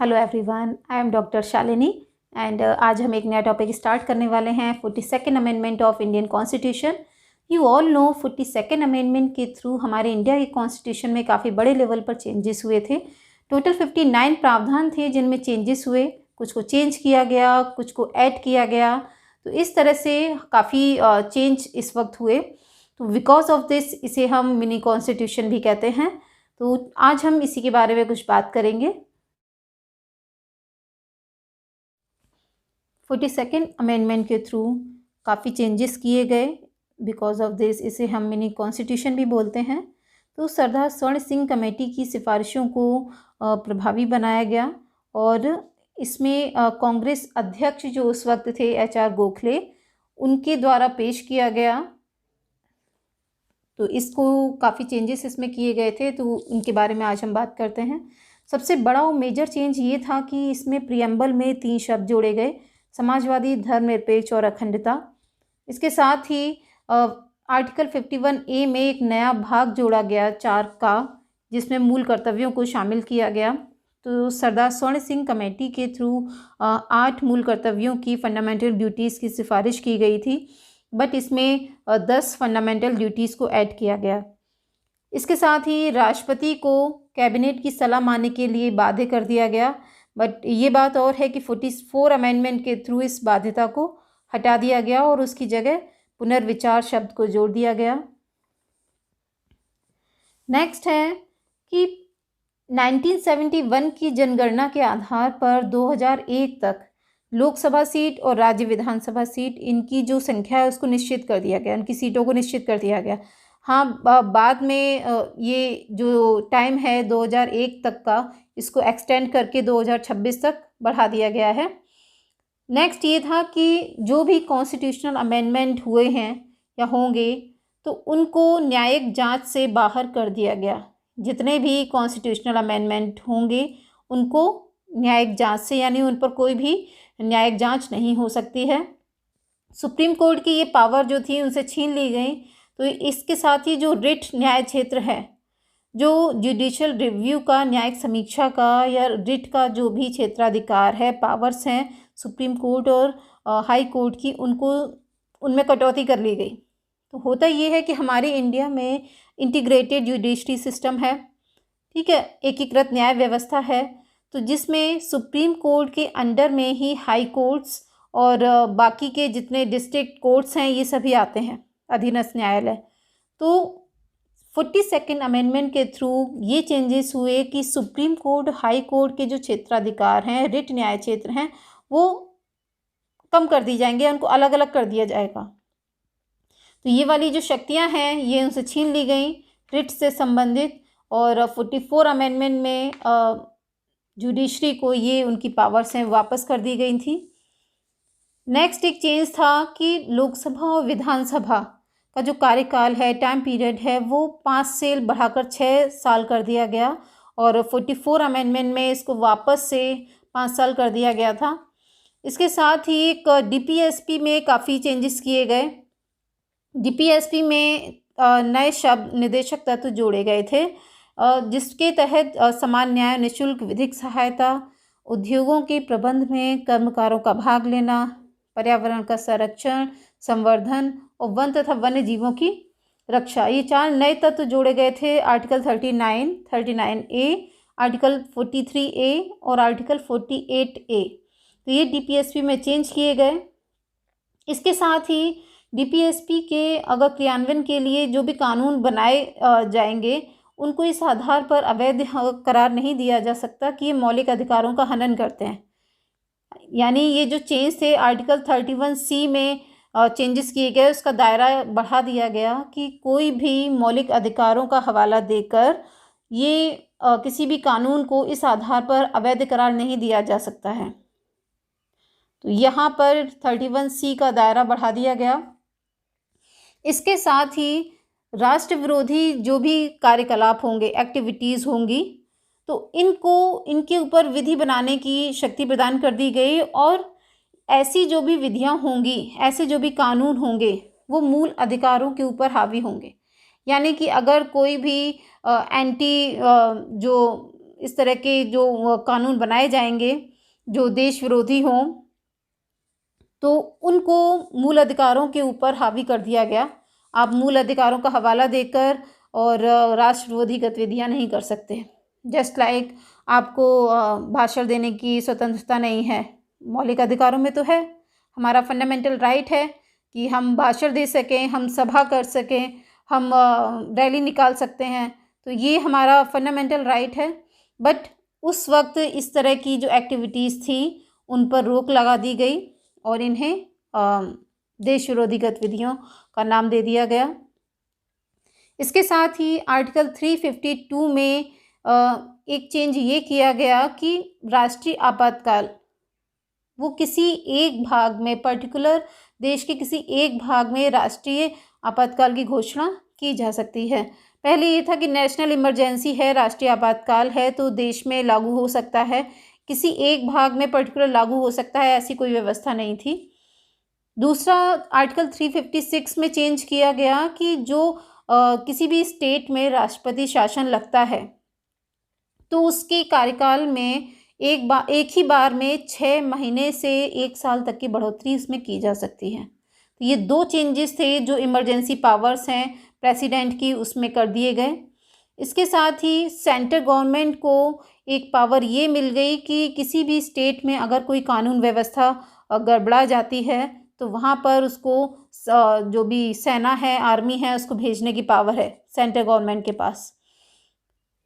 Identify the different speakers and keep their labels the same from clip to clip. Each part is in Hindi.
Speaker 1: Hello everyone, I am doctor Shalini and आज हम एक नया टॉपिक स्टार्ट करने वाले हैं 42nd amendment of Indian constitution. You all know 42nd amendment के थ्रू हमारे इंडिया के कॉन्स्टिट्यूशन में काफ़ी बड़े लेवल पर चेंजेस हुए थे। टोटल 59 प्रावधान थे जिनमें चेंजेस हुए, कुछ को चेंज किया गया, कुछ को ऐड किया गया। तो इस तरह से काफ़ी चेंज इस वक्त हुए। तो बिकॉज ऑफ दिस इसे हम मिनी कॉन्स्टिट्यूशन भी कहते हैं। तो आज हम इसी के बारे में कुछ बात करेंगे। 42nd अमेंडमेंट के थ्रू काफ़ी चेंजेस किए गए। बिकॉज ऑफ दिस इसे हम मिनी कॉन्स्टिट्यूशन भी बोलते हैं। तो सरदार स्वर्ण सिंह कमेटी की सिफारिशों को प्रभावी बनाया गया और इसमें कांग्रेस अध्यक्ष जो उस वक्त थे HR गोखले, उनके द्वारा पेश किया गया। तो इसको काफ़ी चेंजेस इसमें किए गए थे, तो उनके बारे में आज हम बात करते हैं। सबसे बड़ा और मेजर चेंज ये था कि इसमें प्रियम्बल में 3 शब्द जोड़े गए: समाजवादी, धर्मनिरपेक्ष और अखंडता। इसके साथ ही आर्टिकल 51A में एक नया भाग जोड़ा गया 4 का, जिसमें मूल कर्तव्यों को शामिल किया गया। तो सरदार स्वर्ण सिंह कमेटी के थ्रू 8 मूल कर्तव्यों की फंडामेंटल ड्यूटीज़ की सिफारिश की गई थी, बट इसमें 10 फंडामेंटल ड्यूटीज़ को ऐड किया गया। इसके साथ ही राष्ट्रपति को कैबिनेट की सलाह मानने के लिए बाध्य कर दिया गया, बट ये बात और है कि 44 अमेंडमेंट के थ्रू इस बाध्यता को हटा दिया गया और उसकी जगह पुनर्विचार शब्द को जोड़ दिया गया। नेक्स्ट है कि 1971 की जनगणना के आधार पर 2001 तक लोकसभा सीट और राज्य विधानसभा सीट, इनकी जो संख्या है उसको निश्चित कर दिया गया, उनकी सीटों को निश्चित कर दिया गया। हाँ, बाद में ये जो टाइम है 2001 तक का, इसको एक्सटेंड करके 2026 तक बढ़ा दिया गया है। नेक्स्ट ये था कि जो भी कॉन्स्टिट्यूशनल अमेंडमेंट हुए हैं या होंगे, तो उनको न्यायिक जांच से बाहर कर दिया गया। जितने भी कॉन्स्टिट्यूशनल अमेंडमेंट होंगे उनको न्यायिक जांच से, यानी उन पर कोई भी न्यायिक जांच नहीं हो सकती है। सुप्रीम कोर्ट की ये पावर जो थी उनसे छीन ली गई। तो इसके साथ ही जो रिट न्याय क्षेत्र है, जो जुडिशियल रिव्यू का, न्यायिक समीक्षा का या रिट का जो भी क्षेत्राधिकार है, पावर्स हैं सुप्रीम कोर्ट और हाई कोर्ट की, उनको उनमें कटौती कर ली गई। तो होता ये है कि हमारे इंडिया में इंटीग्रेटेड जुडिशरी सिस्टम है, ठीक है, एकीकृत न्याय व्यवस्था है, तो जिसमें सुप्रीम कोर्ट के अंडर में ही हाई कोर्ट्स और बाकी के जितने डिस्ट्रिक्ट कोर्ट्स हैं ये सभी आते हैं, अधीनस्थ न्यायालय। तो 42nd अमेंडमेंट के थ्रू ये चेंजेस हुए कि सुप्रीम कोर्ट, हाई कोर्ट के जो क्षेत्राधिकार हैं, रिट न्याय क्षेत्र हैं, वो कम कर दी जाएंगे, उनको अलग अलग कर दिया जाएगा। तो ये वाली जो शक्तियां हैं ये उनसे छीन ली गई रिट से संबंधित, और 44 अमेंडमेंट में जुडिशरी को ये उनकी पावर्स हैं वापस कर दी गई थी। नेक्स्ट एक चेंज था कि लोकसभा और विधानसभा का जो कार्यकाल है, टाइम पीरियड है, वो 5 से बढ़ाकर 6 साल कर दिया गया, और 44 अमेंडमेंट में इसको वापस से 5 साल कर दिया गया था। इसके साथ ही एक DPSP में काफ़ी चेंजेस किए गए। DPSP में नए शब्द, निदेशक तत्व जोड़े गए थे, जिसके तहत समान न्याय, निःशुल्क विधिक सहायता, उद्योगों के प्रबंध में कर्मकारों का भाग लेना, पर्यावरण का संरक्षण, संवर्धन और वन तथा वन्य जीवों की रक्षा, ये 4 नए तत्व जोड़े गए थे। आर्टिकल 39, 39A, आर्टिकल 43A और आर्टिकल 48A। तो ये DPSP में चेंज किए गए। इसके साथ ही DPSP के अगर क्रियान्वयन के लिए जो भी कानून बनाए जाएंगे, उनको इस आधार पर अवैध करार नहीं दिया जा सकता कि ये मौलिक अधिकारों का हनन करते हैं। यानी ये जो चेंज थे आर्टिकल 31C में चेंजेस किए गए, उसका दायरा बढ़ा दिया गया कि कोई भी मौलिक अधिकारों का हवाला देकर ये किसी भी कानून को इस आधार पर अवैध करार नहीं दिया जा सकता है। तो यहाँ पर 31C का दायरा बढ़ा दिया गया। इसके साथ ही राष्ट्र विरोधी जो भी कार्यकलाप होंगे, एक्टिविटीज़ होंगी, तो इनके ऊपर विधि बनाने की शक्ति प्रदान कर दी गई, और ऐसी जो भी विधियां होंगी, ऐसे जो भी कानून होंगे, वो मूल अधिकारों के ऊपर हावी होंगे। यानी कि अगर कोई भी एंटी जो इस तरह के जो कानून बनाए जाएंगे जो देश विरोधी हों, तो उनको मूल अधिकारों के ऊपर हावी कर दिया गया। आप मूल अधिकारों का हवाला देकर और राष्ट्र विरोधी गतिविधियां नहीं कर सकते। जस्ट लाइक आपको भाषण देने की स्वतंत्रता नहीं है, मौलिक अधिकारों में तो है। हमारा फंडामेंटल राइट है कि हम भाषण दे सकें, हम सभा कर सकें, हम रैली निकाल सकते हैं, तो ये हमारा फंडामेंटल राइट है। बट उस वक्त इस तरह की जो एक्टिविटीज़ थी उन पर रोक लगा दी गई और इन्हें देश विरोधी गतिविधियों का नाम दे दिया गया। इसके साथ ही आर्टिकल 352 में एक चेंज ये किया गया कि राष्ट्रीय आपातकाल वो किसी एक भाग में, पर्टिकुलर देश के किसी एक भाग में राष्ट्रीय आपातकाल की घोषणा की जा सकती है। पहले ये था कि नेशनल इमरजेंसी है, राष्ट्रीय आपातकाल है तो देश में लागू हो सकता है, किसी एक भाग में पर्टिकुलर लागू हो सकता है, ऐसी कोई व्यवस्था नहीं थी। दूसरा, आर्टिकल 356 में चेंज किया गया कि जो किसी भी स्टेट में राष्ट्रपति शासन लगता है तो उसके कार्यकाल में एक ही बार में 6 महीने से 1 साल तक की बढ़ोतरी इसमें की जा सकती है। तो ये 2 चेंजेस थे जो इमरजेंसी पावर्स हैं प्रेसिडेंट की, उसमें कर दिए गए। इसके साथ ही सेंट्रल गवर्नमेंट को एक पावर ये मिल गई कि किसी भी स्टेट में अगर कोई कानून व्यवस्था गड़बड़ा जाती है तो वहाँ पर उसको जो भी सेना है, आर्मी है, उसको भेजने की पावर है सेंट्रल गवर्नमेंट के पास।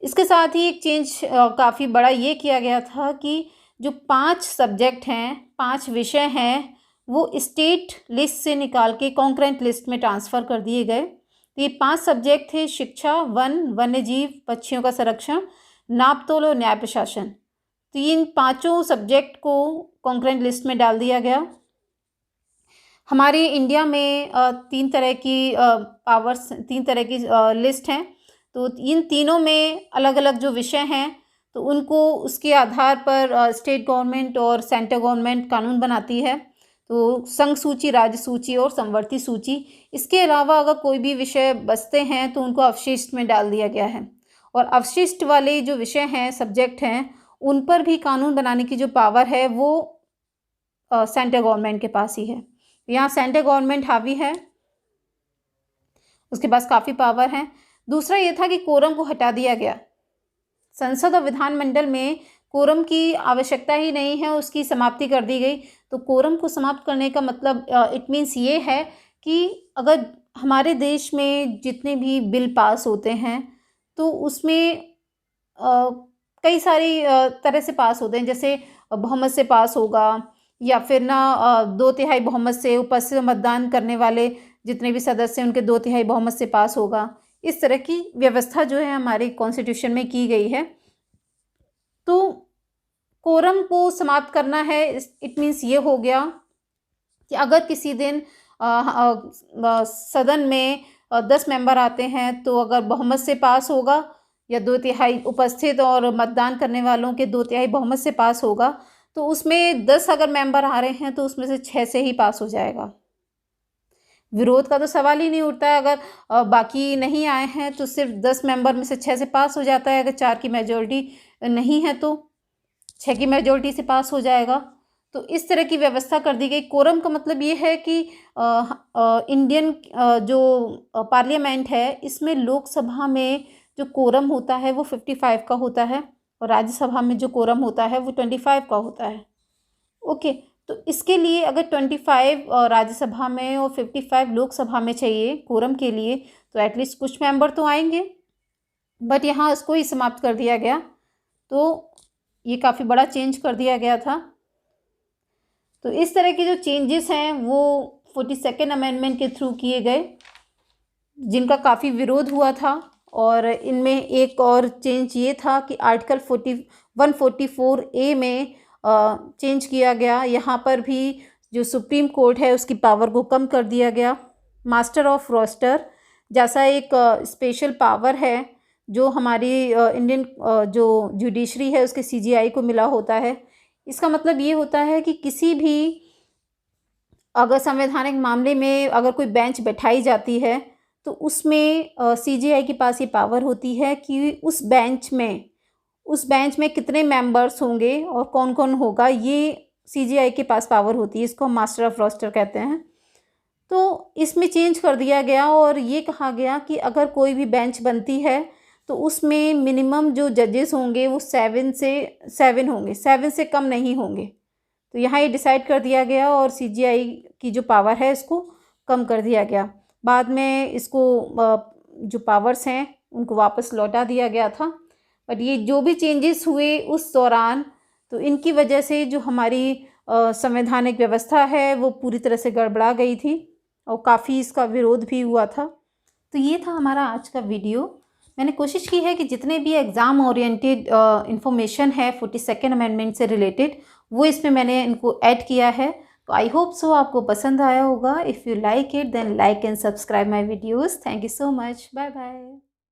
Speaker 1: इसके साथ ही एक चेंज काफ़ी बड़ा ये किया गया था कि जो 5 सब्जेक्ट हैं, 5 विषय हैं, वो स्टेट लिस्ट से निकाल के कॉन्करेंट लिस्ट में ट्रांसफ़र कर दिए गए। तो ये 5 सब्जेक्ट थे: शिक्षा, वन, वन्यजीव, पक्षियों का संरक्षण, नापतोल और न्याय प्रशासन। तो इन 5 सब्जेक्ट को कॉन्करेंट लिस्ट में डाल दिया गया। हमारे इंडिया में 3 तरह की पावर्स, 3 तरह की लिस्ट हैं। तो इन तीनों में अलग अलग जो विषय हैं तो उनको उसके आधार पर स्टेट गवर्नमेंट और सेंट्रल गवर्नमेंट कानून बनाती है। तो संघ सूची, राज्य सूची और समवर्ती सूची। इसके अलावा अगर कोई भी विषय बचते हैं तो उनको अवशिष्ट में डाल दिया गया है। और अवशिष्ट वाले जो विषय हैं, सब्जेक्ट हैं, उन पर भी कानून बनाने की जो पावर है वो सेंट्रल गवर्नमेंट के पास ही है। यहाँ सेंट्रल गवर्नमेंट हावी है, उसके पास काफ़ी पावर है। दूसरा ये था कि कोरम को हटा दिया गया। संसद और विधानमंडल में कोरम की आवश्यकता ही नहीं है, उसकी समाप्ति कर दी गई। तो कोरम को समाप्त करने का मतलब इट मीन्स ये है कि अगर हमारे देश में जितने भी बिल पास होते हैं तो उसमें कई सारी तरह से पास होते हैं, जैसे बहुमत से पास होगा या फिर ना 2/3 बहुमत से, उपस्थित मतदान करने वाले जितने भी सदस्य हैं उनके 2/3 बहुमत से पास होगा। इस तरह की व्यवस्था जो है हमारे कॉन्स्टिट्यूशन में की गई है। तो कोरम को समाप्त करना है, इट मीन्स ये हो गया कि अगर किसी दिन सदन में 10 मेंबर आते हैं तो अगर बहुमत से पास होगा या 2/3 उपस्थित और मतदान करने वालों के 2/3 बहुमत से पास होगा तो उसमें 10 अगर मेंबर आ रहे हैं तो उसमें से 6 से ही पास हो जाएगा। विरोध का तो सवाल ही नहीं उठता है। अगर बाकी नहीं आए हैं तो सिर्फ 10 मेंबर में से 6 से पास हो जाता है। अगर 4 की मेजॉरिटी नहीं है तो 6 की मेजॉरिटी से पास हो जाएगा। तो इस तरह की व्यवस्था कर दी गई। कोरम का मतलब ये है कि इंडियन जो पार्लियामेंट है इसमें लोकसभा में जो कोरम होता है वो 55 का होता है और राज्यसभा में जो कोरम होता है वो 25 का होता है। ओके, तो इसके लिए अगर 25 राज्यसभा में और 55 लोकसभा में चाहिए कोरम के लिए तो एटलीस्ट कुछ मेंबर तो आएंगे, बट यहाँ इसको ही समाप्त कर दिया गया। तो ये काफ़ी बड़ा चेंज कर दिया गया था। तो इस तरह के जो चेंजेस हैं वो 42nd अमेंडमेंट के थ्रू किए गए, जिनका काफ़ी विरोध हुआ था। और इनमें एक और चेंज ये था कि आर्टिकल 144A में चेंज किया गया। यहाँ पर भी जो सुप्रीम कोर्ट है उसकी पावर को कम कर दिया गया। मास्टर ऑफ रोस्टर जैसा एक स्पेशल पावर है जो हमारी इंडियन जो जुडिशरी है उसके CJI को मिला होता है। इसका मतलब ये होता है कि किसी भी अगर संवैधानिक मामले में अगर कोई बेंच बैठाई जाती है तो उसमें CJI के पास ये पावर होती है कि उस बेंच में उस बेंच में कितने मेंबर्स होंगे और कौन कौन होगा, ये सीजीआई के पास पावर होती है। इसको हम मास्टर ऑफ रोस्टर कहते हैं। तो इसमें चेंज कर दिया गया और ये कहा गया कि अगर कोई भी बेंच बनती है तो उसमें मिनिमम जो जजेस होंगे वो 7 होंगे, 7 से कम नहीं होंगे। तो यहाँ ये डिसाइड कर दिया गया और सीजीआई की जो पावर है इसको कम कर दिया गया। बाद में इसको जो पावर्स हैं उनको वापस लौटा दिया गया था। बट ये जो भी चेंजेस हुए उस दौरान, तो इनकी वजह से जो हमारी संवैधानिक व्यवस्था है वो पूरी तरह से गड़बड़ा गई थी और काफ़ी इसका विरोध भी हुआ था। तो ये था हमारा आज का वीडियो। मैंने कोशिश की है कि जितने भी एग्ज़ाम ओरिएंटेड इंफॉर्मेशन है 42nd अमेंडमेंट से रिलेटेड, वो इसमें मैंने इनको ऐड किया है। तो आई होप सो आपको पसंद आया होगा। If you like it then like and subscribe my videos. Thank you so much. Bye bye.